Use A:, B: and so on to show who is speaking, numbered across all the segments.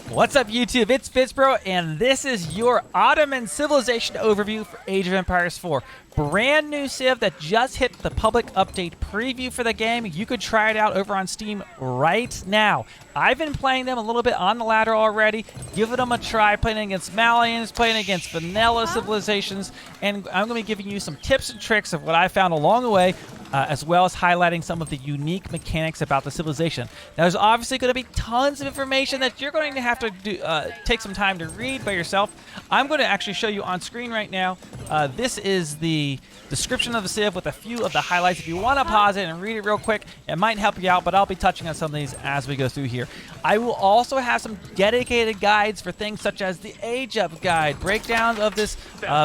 A: What's up, YouTube? It's FitzBro, and this is your Ottoman civilization overview for Age of Empires 4. Brand new Civ that just hit the public update preview for the game. You could try it out over on Steam right now. I've been playing them a little bit on the ladder already, giving them a try, playing against Malians, playing against vanilla civilizations, and I'm going to be giving you some tips and tricks of what I found along the way, as well as highlighting some of the unique mechanics about the civilization. Now, there's obviously going to be tons of information that you're going to have to take some time to read by yourself. I'm going to actually show you on screen right now. This is the description of the Civ with a few of the highlights. If you want to pause it and read it real quick, it might help you out, but I'll be touching on some of these as we go through here. I will also have some dedicated guides for things such as the Age Up guide, breakdowns of this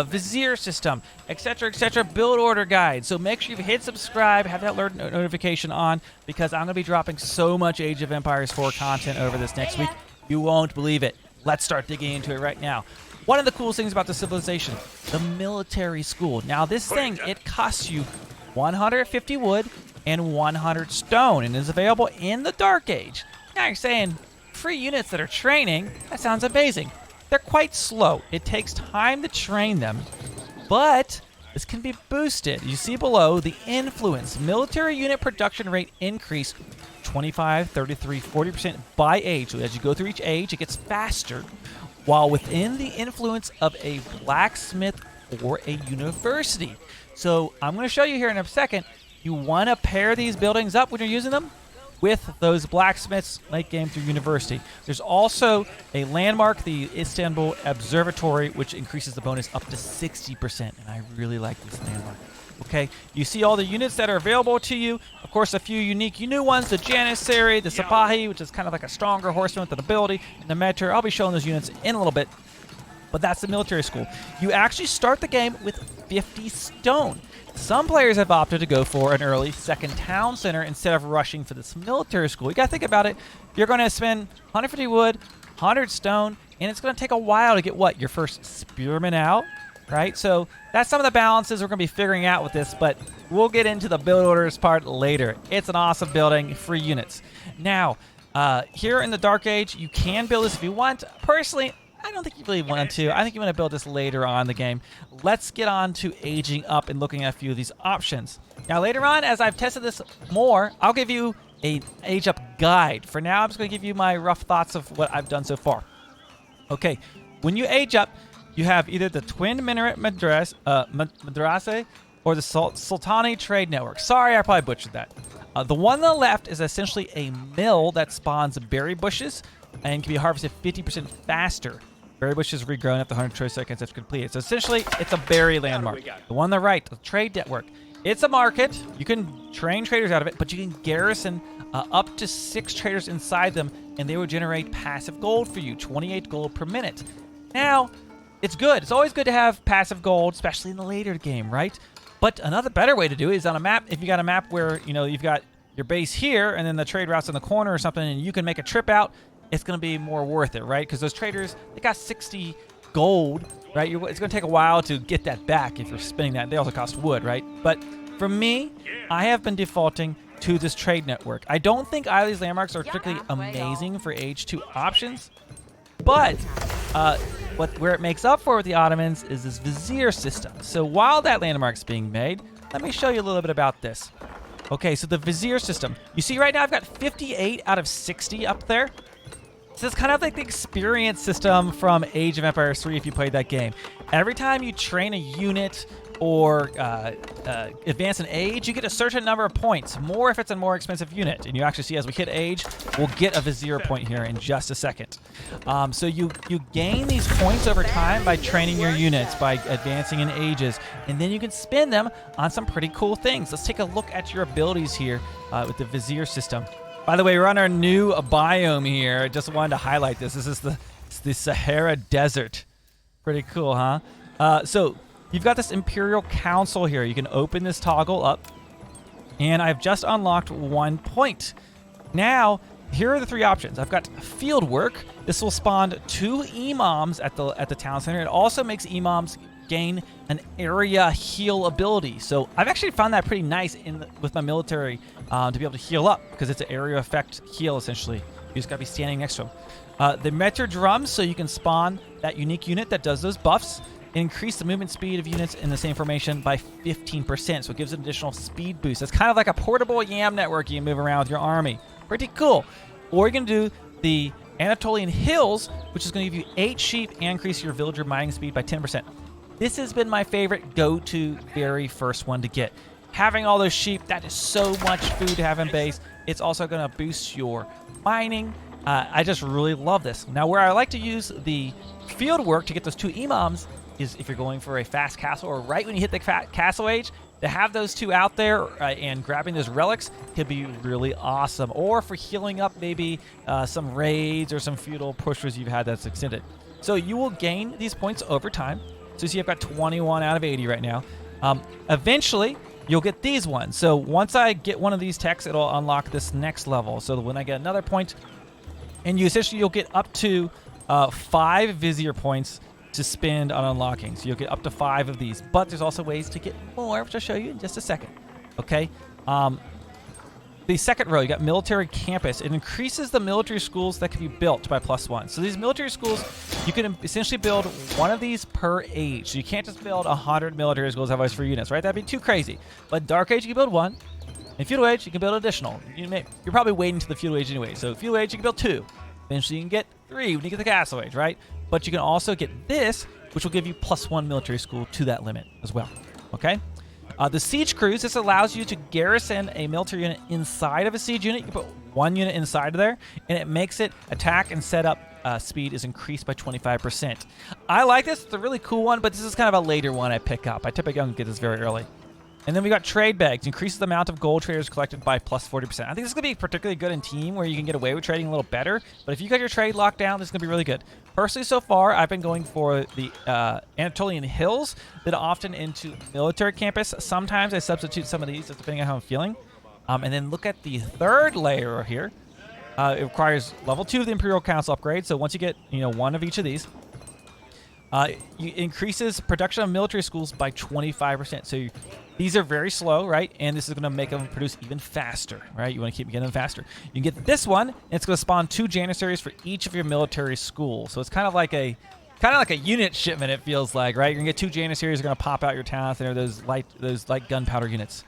A: Vizier system, etc., build order guide. So make sure you hit subscribe, have that alert notification on, because I'm going to be dropping so much Age of Empires 4 content over this next week. You won't believe it. Let's start digging into it right now. One of the coolest things about the civilization, the military school. Now this thing, it costs you 150 wood and 100 stone, and is available in the Dark Age. Now you're saying, free units that are training, that sounds amazing. They're quite slow. It takes time to train them, but this can be boosted. You see below the influence. Military unit production rate increase 25, 33, 40% by age. So as you go through each age, it gets faster, while within the influence of a blacksmith or a university. So I'm going to show you here in a second. You want to pair these buildings up when you're using them with those blacksmiths late game through university. There's also a landmark, the Istanbul Observatory, which increases the bonus up to 60%, and I really like this landmark. Okay, you see all the units that are available to you. Of course, a few unique new ones, the Janissary, the Sipahi, which is kind of like a stronger horseman with an ability, and the Meter. I'll be showing those units in a little bit, but that's the military school. You actually start the game with 50 stone. Some players have opted to go for an early second town center instead of rushing for this military school. You got to think about it. You're going to spend 150 wood, 100 stone, and it's going to take a while to get what? Your first spearman out, right? So that's some of the balances we're going to be figuring out with this, but we'll get into the build orders part later. It's an awesome building, free units. Now, here in the Dark Age, you can build this if you want. Personally, I don't think you really want to. I think you want to build this later on in the game. Let's get on to aging up and looking at a few of these options. Now, later on, as I've tested this more, I'll give you an age up guide. For now, I'm just going to give you my rough thoughts of what I've done so far. Okay, when you age up, you have either the Twin Minaret Madrase or the Sultani Trade Network. Sorry, I probably butchered that. The one on the left is essentially a mill that spawns berry bushes and can be harvested 50% faster. Berry bushes regrown after 100 choice seconds after completed. So essentially, it's a berry landmark. The one on the right, the trade network. It's a market. You can train traders out of it, but you can garrison up to 6 traders inside them, and they will generate passive gold for you, 28 gold per minute. Now, it's good. It's always good to have passive gold, especially in the later game, right? But another better way to do it is on a map. If you got a map where, you know, you've got your base here, and then the trade route's in the corner or something, and you can make a trip out, it's going to be more worth it, right? Because those traders, they got 60 gold, right? It's going to take a while to get that back if you're spinning that. They also cost wood, right? But for me, I have been defaulting to this trade network. I don't think either of these landmarks are particularly amazing for Age 2 options, but where it makes up for with the Ottomans is this Vizier system. So while that landmark's being made, let me show you a little bit about this. Okay, so the Vizier system. You see right now I've got 58 out of 60 up there. So it's kind of like the experience system from Age of Empires 3 if you played that game. Every time you train a unit or advance in age, you get a certain number of points, more if it's a more expensive unit. And you actually see as we hit age, we'll get a Vizier point here in just a second. So you gain these points over time by training your units, by advancing in ages, and then you can spend them on some pretty cool things. Let's take a look at your abilities here with the Vizier system. By the way, we're on our new biome here. I just wanted to highlight this. This is the Sahara Desert. Pretty cool, huh? So you've got this Imperial Council here. You can open this toggle up, and I've just unlocked 1 point. Now, here are the 3 options. I've got field work. This will spawn 2 imams at the town center. It also makes imams gain an area heal ability. So I've actually found that pretty nice with my military to be able to heal up, because it's an area effect heal essentially. You just gotta be standing next to them. The Meteor Drums, so you can spawn that unique unit that does those buffs. Increase the movement speed of units in the same formation by 15%, so it gives an additional speed boost. It's kind of like a portable YAM network you can move around with your army. Pretty cool. Or you can do the Anatolian Hills, which is going to give you 8 sheep and increase your villager mining speed by 10%. This has been my favorite go-to very first one to get. Having all those sheep, that is so much food to have in base. It's also going to boost your mining. I just really love this. Now, where I like to use the field work to get those 2 imams is if you're going for a fast castle or right when you hit the castle age, to have those 2 out there and grabbing those relics could be really awesome. Or for healing up maybe some raids or some feudal pushers you've had that's extended. So you will gain these points over time. So you see I've got 21 out of 80 right now. Eventually, you'll get these ones. So once I get one of these techs, it'll unlock this next level. So when I get another point, and you'll get up to 5 Vizier points to spend on unlocking. So you'll get up to 5 of these. But there's also ways to get more, which I'll show you in just a second. Okay? The second row, you got military campus. It increases the military schools that can be built by +1. So these military schools, you can essentially build one of these per age. So you can't just build 100 military schools otherwise for units, right? That'd be too crazy. But Dark Age, you can build 1. In Feudal Age, you can build additional. You're probably waiting to the Feudal Age anyway. So Feudal Age, you can build 2. Eventually, you can get 3 when you get the Castle Age, right? But you can also get this, which will give you +1 military school to that limit as well. Okay? The Siege Crews, this allows you to garrison a military unit inside of a siege unit. You can put 1 unit inside of there, and it makes it attack and setup speed is increased by 25%. I like this. It's a really cool one, but this is kind of a later one I pick up. I typically don't get this very early. And then we got trade bags. Increases the amount of gold traders collected by +40%. I think this is going to be particularly good in team where you can get away with trading a little better. But if you got your trade locked down, this is going to be really good. Personally, so far, I've been going for the Anatolian Hills that are often into military campus. Sometimes I substitute some of these, just depending on how I'm feeling. And then look at the third layer here. It requires level 2 of the Imperial Council upgrade. So once you get 1 of each of these, it increases production of military schools by 25%. So these are very slow, right? And this is going to make them produce even faster, right? You want to keep getting them faster. You can get this one, and it's going to spawn 2 Janissaries for each of your military schools. So it's kind of like a unit shipment, it feels like, right? You're going to get 2 Janissaries are going to pop out your town. They're those light gunpowder units.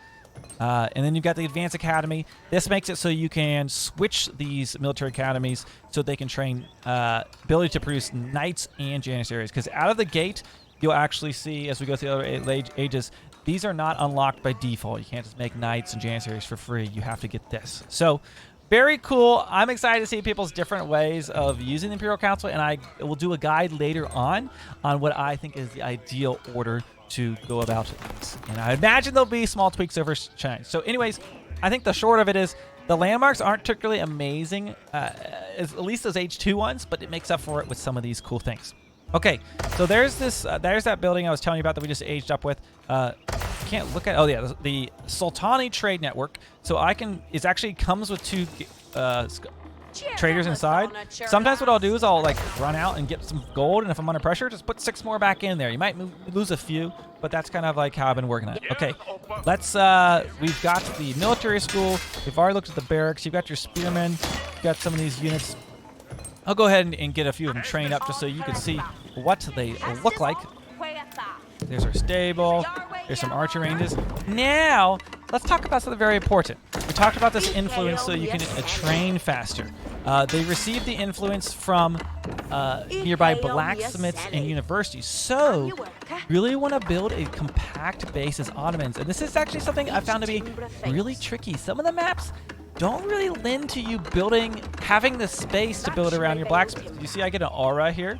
A: And then you've got the Advanced Academy. This makes it so you can switch these military academies so they can train ability to produce knights and Janissaries. Because out of the gate, you'll actually see, as we go through the other ages, these are not unlocked by default. You can't just make knights and Janissaries for free. You have to get this. So, very cool. I'm excited to see people's different ways of using the Imperial Council, and I will do a guide later on what I think is the ideal order to go about this. And I imagine there'll be small tweaks over time. So anyways, I think the short of it is the landmarks aren't particularly amazing, at least those H2 ones, but it makes up for it with some of these cool things. Okay, so there's that building I was telling you about that we just aged up with. Can't look at, oh yeah, the Sultani trade network. So it actually comes with 2 traders inside. Sometimes what I'll do is I'll run out and get some gold, and if I'm under pressure, just put 6 more back in there. You might lose a few, but that's kind of like how I've been working it. Okay, we've got the military school. We've already looked at the barracks. You've got your spearmen. You've got some of these units. I'll go ahead and get a few of them trained up just so you can see what they look like. There's our stable. There's some archer ranges. Now, let's talk about something very important. We talked about this influence so you can train faster. They receive the influence from nearby blacksmiths and universities. So, really want to build a compact base as Ottomans. And this is actually something I found to be really tricky. Some of the maps don't really lend to you having the space to build around your blacksmith. You see I get an aura here?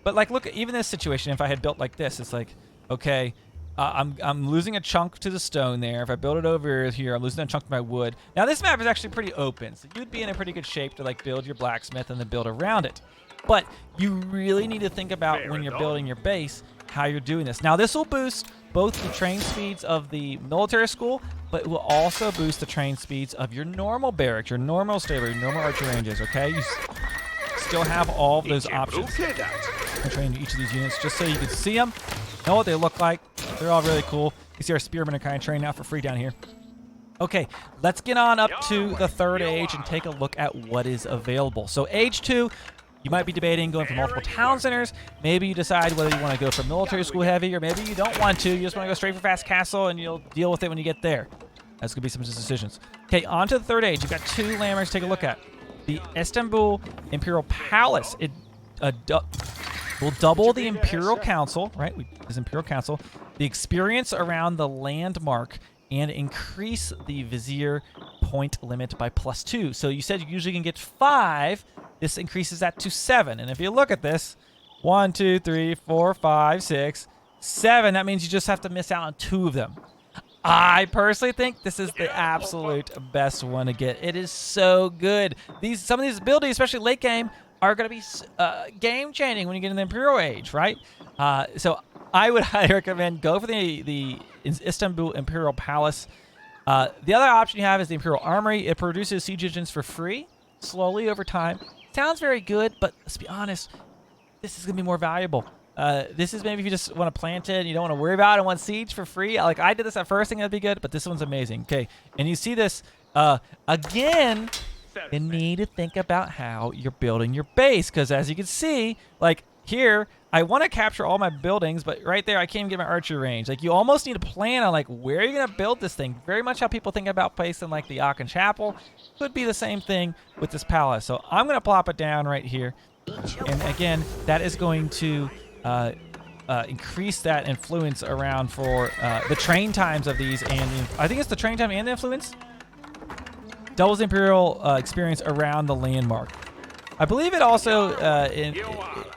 A: But look, even this situation, if I had built like this, it's like, okay, I'm losing a chunk to the stone there. If I build it over here, I'm losing a chunk to my wood. Now this map is actually pretty open, so you'd be in a pretty good shape to build your blacksmith and then build around it. But you really need to think about when you're building your base, how you're doing this. Now this will boost both the train speeds of the military school, but it will also boost the train speeds of your normal barracks, your normal stable, your normal archer ranges, okay? You still have all of those options. I trained each of these units just so you can see them, know what they look like. They're all really cool. You see our spearmen are kind of trained out for free down here. Okay, let's get on up to the third age and take a look at what is available. So age 2, You might be debating going for multiple town centers. Maybe you decide whether you want to go for military school heavy, or maybe you don't want to. You just want to go straight for fast castle, and you'll deal with it when you get there. That's going to be some decisions. Okay, on to the third age. You've got 2 landmarks to take a look at. The Istanbul Imperial Palace. It will double the Imperial Council, right? This Imperial Council. The experience around the landmark, and increase the Vizier point limit by +2. So you said you usually can get 5. This increases that to 7. And if you look at this, 1, 2, 3, 4, 5, 6, 7. That means you just have to miss out on 2 of them. I personally think this is the absolute best one to get. It is so good. Some of these abilities, especially late game, are going to be game-changing when you get in the Imperial Age, right? So I would highly recommend go for the Istanbul Imperial Palace. The other option you have is the Imperial Armory. It produces siege engines for free, slowly over time. Sounds very good, but let's be honest, this is going to be more valuable. This is maybe if you just want to plant it and you don't want to worry about it and want siege for free. Like I did this at first, thinking that'd be good, but this one's amazing. Okay, and you see this again. You need to think about how you're building your base, because as you can see, like here, I want to capture all my buildings, but right there, I can't even get my archery range. Like you almost need to plan on like where you're gonna build this thing. Very much how people think about placing like the Aachen Chapel. Could be the same thing with this palace. So I'm gonna plop it down right here, and again, that is going to increase that influence around for the train times of these, and I think it's the train time and the influence. Doubles the Imperial experience around the landmark. I believe it also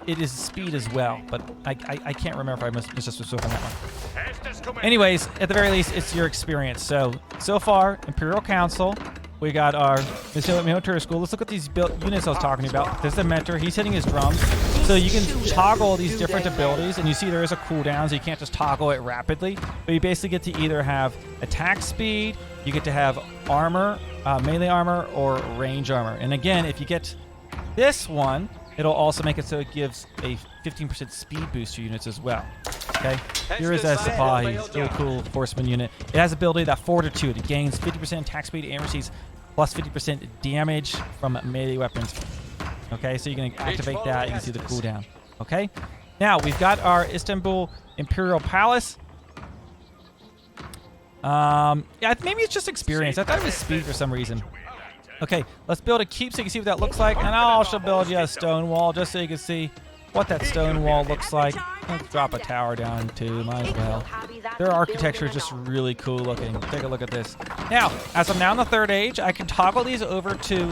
A: it is speed as well, but I can't remember if I missed on that one. Anyways, at the very least, it's your experience. So far, Imperial Council. We got our military school. Let's look at these units I was talking about. There's the mentor. He's hitting his drums. So you can toggle these different abilities, and you see there is a cooldown, so you can't just toggle it rapidly. But you basically get to either have attack speed, you get to have armor, melee armor, or range armor. And again, if you get this one, it'll also make it so it gives a 15% speed boost to units as well. Okay, here is a Sipahi, really cool horseman unit. It has ability that fortitude. It gains 50% attack speed and receives plus 50% damage from melee weapons. Okay, so you can activate that. You can see the cooldown. Okay, now we've got our Istanbul Imperial Palace. Yeah, maybe it's just experience. I thought it was speed for some reason. Okay, let's build a keep so you can see what that looks like, and I'll also build you a stone wall just so you can see what that stone wall looks like. Let's drop a tower down too, might as well. Their architecture is just really cool looking. Take a look at this. Now, as I'm now in the third age, I can toggle these over to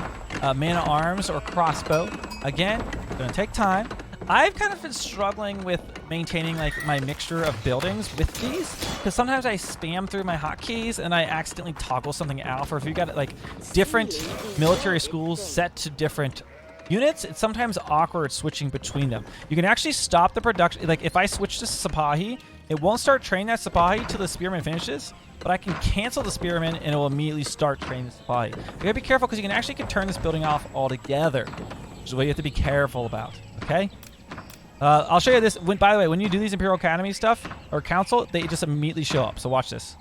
A: man-at-arms or crossbow. Again, it's gonna take time. I've kind of been struggling with maintaining like my mixture of buildings with these, because sometimes I spam through my hotkeys and I accidentally toggle something out. Or if you've got like different military schools set to different units, it's sometimes awkward switching between them. You can actually stop the production. Like if I switch to Sipahi, it won't start training that Sipahi till the spearman finishes, but I can cancel the spearman and it will immediately start training the Sipahi. You gotta be careful because you can turn this building off altogether, which is what you have to be careful about. Okay. I'll show you this. By the way, when you do these Imperial Academy stuff, or Council, they just immediately show up. So watch this.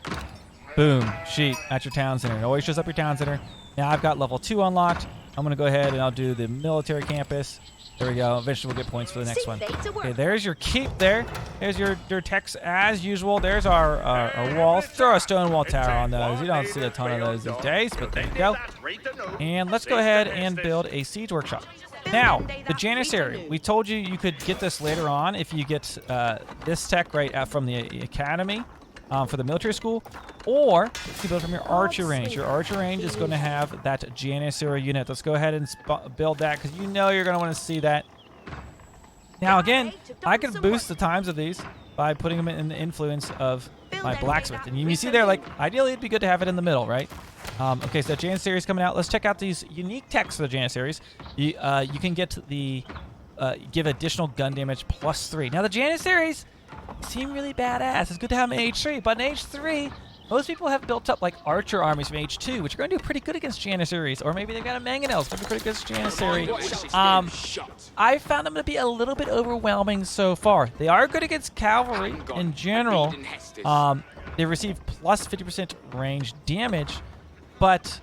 A: Boom. Sheet at your town center. It always shows up your town center. Now I've got level 2 unlocked. I'm going to go ahead and I'll do the military campus. There we go. Eventually we'll get points for the next one. Okay, there's your keep there. There's your text as usual. There's our walls. Throw a stone wall tower on those. You don't see a ton of those these days, but there you go. And let's go ahead and build a siege workshop. Now, the Janissary. We told you you could get this later on if you get this tech right from the academy for the military school, or you can build from your archer range. Your archer range is going to have that Janissary unit. Let's go ahead and build that because you know you're going to want to see that. Now, again, I could boost the times of these by putting them in the influence of my blacksmith. And you see there, like, ideally it'd be good to have it in the middle, right? Okay, so Janissary is coming out. Let's check out these unique techs for the Janissaries. You can get the give additional gun damage +3. Now the Janissaries seem really badass. It's good to have them in H3, but in H3, most people have built up like archer armies from H2, which are going to do pretty good against Janissaries, or maybe they've got a mangonels, going to be pretty good against Janissary. I found them to be a little bit overwhelming so far. They are good against cavalry in general. They receive plus 50% range damage, but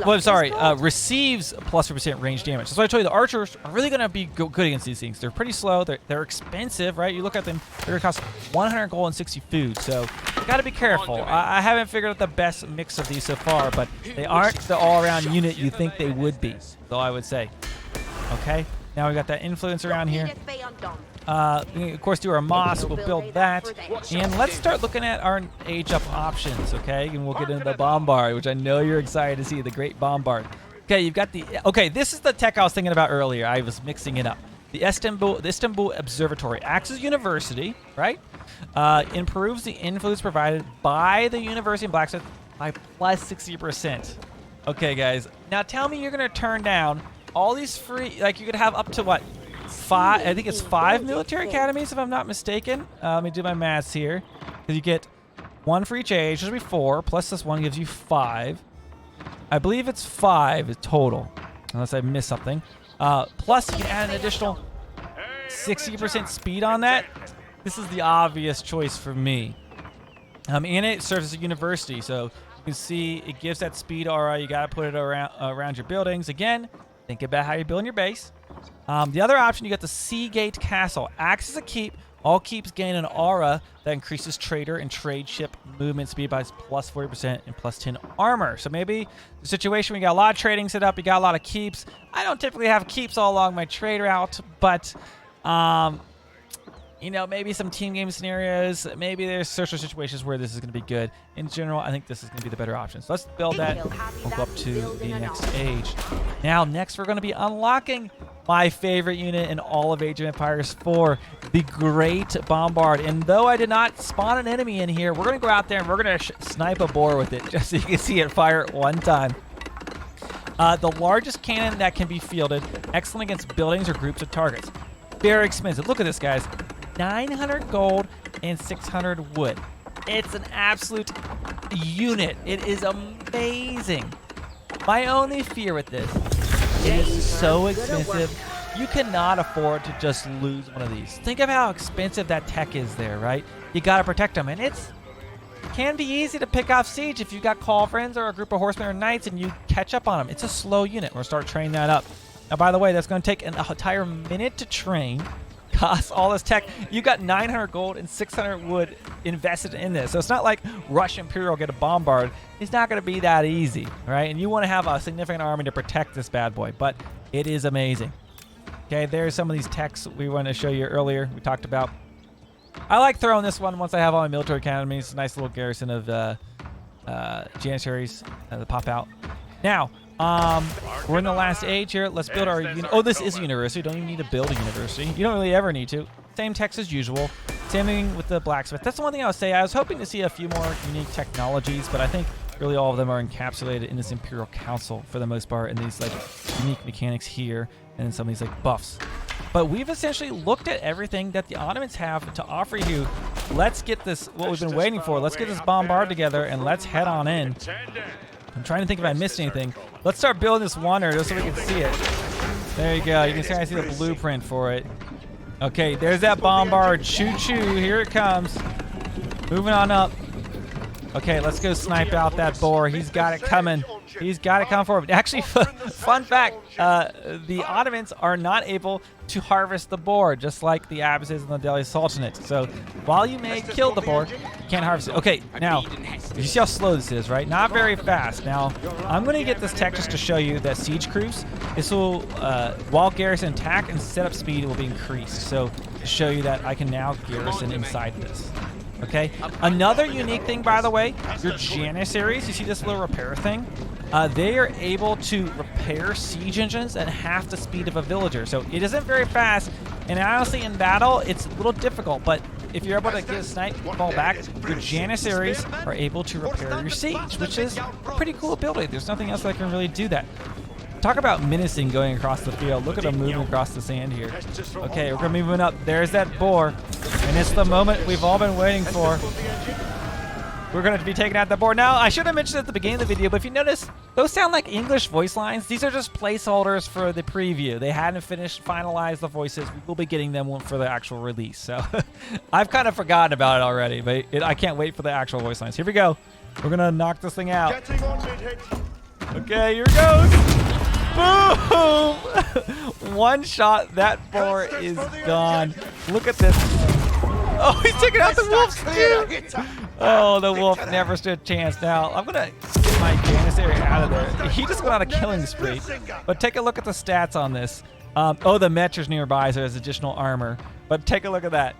A: Well, sorry, receives plus 3% range damage. That's why I told you the archers are really going to be good against these things. They're pretty slow. They're expensive, right? You look at them, they're going to cost 100 gold and 60 food. So you got to be careful. I haven't figured out the best mix of these so far, but they aren't the all-around unit you think they would be. So I would say. Okay, now we got that influence around here. We can, of course, do our mosque. We'll build that. And let's start looking at our age-up options, okay? And we'll get into the Bombard, which I know you're excited to see, the Great Bombard. Okay, you've got the... Okay, this is the tech I was thinking about earlier. I was mixing it up. The Istanbul Observatory acts as a university, right? Improves the influence provided by the university in Blacksmith by plus 60%. Okay, guys. Now tell me you're going to turn down all these free... Like, you could have up to, what? I think it's 5 military academies, if I'm not mistaken. Let me do my maths here. Because you get 1 for each age, which would be 4, plus this one gives you 5. I believe it's 5 total, unless I missed something. Plus, you can add an additional 60% speed on that. This is the obvious choice for me. And it serves as a university, so you can see it gives that speed aura. You got to put it around your buildings. Again, think about how you're building your base. The other option, you got the Seagate Castle. Acts as a keep. All keeps gain an aura that increases trader and trade ship movement speed by plus 40% and plus 10 armor. So maybe the situation, we got a lot of trading set up. You got a lot of keeps. I don't typically have keeps all along my trade route, but you know, maybe some team game scenarios. Maybe there's social situations where this is going to be good. In general, I think this is going to be the better option. So let's build that. We'll go up to the next age. Now, next we're going to be unlocking my favorite unit in all of Age of Empires 4, the Great Bombard. And though I did not spawn an enemy in here, we're going to go out there and we're going to snipe a boar with it, just so you can see it fire at one time. The largest cannon that can be fielded, excellent against buildings or groups of targets. Very expensive. Look at this, guys. 900 gold and 600 wood. It's an absolute unit. It is amazing. My only fear with this, it is so expensive. You cannot afford to just lose one of these. Think of how expensive that tech is there, right? You got to protect them, and it can be easy to pick off siege if you got call friends or a group of horsemen or knights and you catch up on them. It's a slow unit. We'll start training that up. Now, by the way, that's going to take an entire minute to train. Costs all this tech. You got 900 gold and 600 wood invested in this. So it's not like rush Imperial, get a Bombard. It's not going to be that easy, right? And you want to have a significant army to protect this bad boy, but it is amazing. Okay, there's some of these techs we wanted to show you earlier. We talked about. I like throwing this one once I have all my military academies. Nice little garrison of Janissaries that pop out. Now, we're in the last age here. Let's build our... Oh, this is a university. Don't even need to build a university. You don't really ever need to. Same text as usual. Same thing with the blacksmith. That's the one thing I would say. I was hoping to see a few more unique technologies, but I think really all of them are encapsulated in this Imperial Council for the most part, and these like unique mechanics here, and then some of these like buffs. But we've essentially looked at everything that the Ottomans have to offer you. Let's get this, what we've been waiting for. Let's get this bombard together, and let's head on in. I'm trying to think if I missed anything. Let's start building this wonder just so we can see it. There you go. You can kind of see the blueprint for it. Okay, there's that bombard. Choo-choo. Here it comes. Moving on up. Okay, let's go snipe out that boar. He's got it coming. He's got it coming forward. Actually, fun fact, the Ottomans are not able to harvest the boar, just like the Abbasids and the Delhi Sultanate. So while you may kill the boar, you can't harvest it. Okay, now, you see how slow this is, right? Not very fast. Now, I'm going to get this tech just to show you that siege crews, this will, while garrison attack and setup speed will be increased. So to show you that I can now garrison inside this. Okay, another unique thing, by the way, your Janissaries, you see this little repair thing? They are able to repair siege engines at half the speed of a villager. So it isn't very fast, and honestly, in battle, it's a little difficult, but if you're able to get a snipe, fall back, your Janissaries are able to repair your siege, which is a pretty cool ability. There's nothing else that can really do that. Talk about menacing going across the field. Look at them moving across the sand here. Okay, we're moving up. There's that boar. And it's the moment we've all been waiting for. We're going to be taking out the boar. Now, I should have mentioned at the beginning of the video, but if you notice, those sound like English voice lines. These are just placeholders for the preview. They hadn't finalized the voices. We will be getting them for the actual release. So I've kind of forgotten about it already, but I can't wait for the actual voice lines. Here we go. We're going to knock this thing out. Okay, here it goes. Boom! One shot, that boar is gone. Look at this. Oh, he's taking out the wolves too. Oh, the wolf never stood a chance. Now, I'm going to get my Janissary out of there. He just went on a killing spree. But take a look at the stats on this. Oh, the Metra's nearby, so there's additional armor. But take a look at that.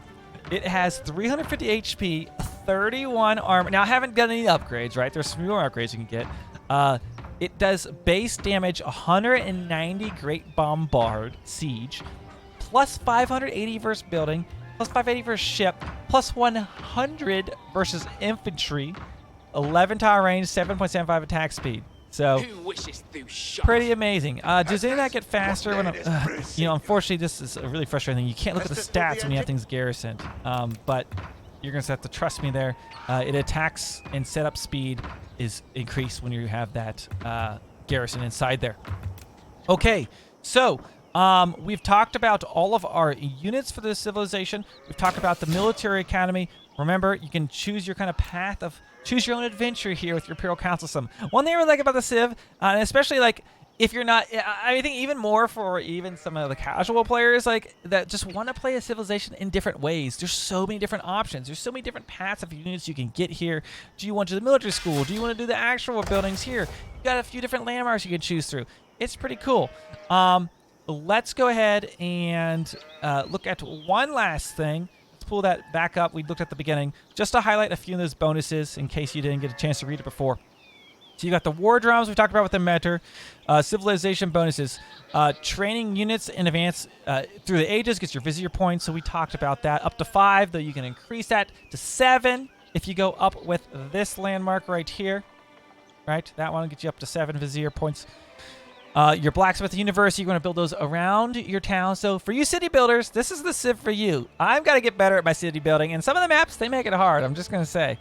A: It has 350 HP, 31 armor. Now, I haven't done any upgrades, right? There's some more upgrades you can get. It does base damage 190 Great Bombard Siege, plus 580 versus building, plus 580 versus ship, plus 100 versus infantry, 11 tile range, 7.75 attack speed. So, pretty amazing. Does any of that get faster? When unfortunately, this is a really frustrating thing. You can't look at the stats when you have things garrisoned. But you're going to have to trust me there. It attacks and setup speed is increased when you have that garrison inside there. Okay, so we've talked about all of our units for this civilization. We've talked about the military academy. Remember, you can choose your kind of path of choose your own adventure here with your Imperial Council system. One thing I really like about the Civ, and especially like if you're not, I think even more for even some of the casual players like that just want to play a civilization in different ways. There's so many different options. There's so many different paths of units you can get here. Do you want to do the military school? Do you want to do the actual buildings here? You got a few different landmarks you can choose through. It's pretty cool. Let's go ahead and look at one last thing. Pull that back up. We looked at the beginning just to highlight a few of those bonuses in case you didn't get a chance to read it before. So you got the war drums we talked about with the Meter, civilization bonuses, training units in advance through the ages gets your Vizier points. So we talked about that up to 5, though you can increase that to 7 if you go up with this landmark right here. Right, that one will get you up to 7 Vizier points. Your blacksmith university, you're going to build those around your town. So for you city builders, this is the Civ for you. I've got to get better at my city building, and some of the maps, they make it hard. I'm just going to say.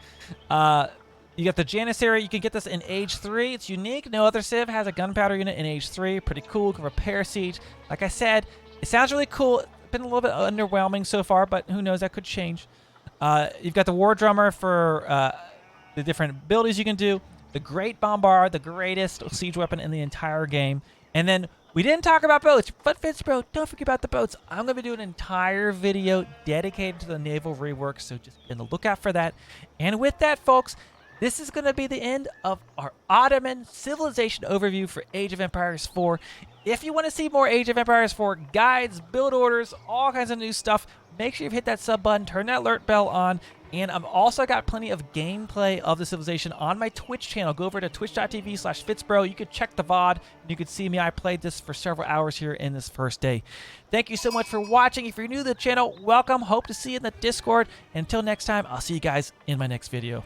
A: You got the Janissary. You can get this in Age 3. It's unique. No other Civ has a gunpowder unit in Age 3. Pretty cool. Can repair siege. Like I said, it sounds really cool. It's been a little bit underwhelming so far, but who knows? That could change. You've got the War Drummer for the different abilities you can do. The Great Bombard, the greatest siege weapon in the entire game. And then we didn't talk about boats, but FitzBro, don't forget about the boats. I'm going to be doing an entire video dedicated to the naval rework, so just be on the lookout for that. And with that, folks, this is going to be the end of our Ottoman civilization overview for Age of Empires 4. If you want to see more Age of Empires 4 guides, build orders, all kinds of new stuff, make sure you hit that sub button, turn that alert bell on. And I've also got plenty of gameplay of the civilization on my Twitch channel. Go over to twitch.tv/FitzBro. You could check the VOD, and you could see me. I played this for several hours here in this first day. Thank you so much for watching. If you're new to the channel, welcome. Hope to see you in the Discord. Until next time, I'll see you guys in my next video.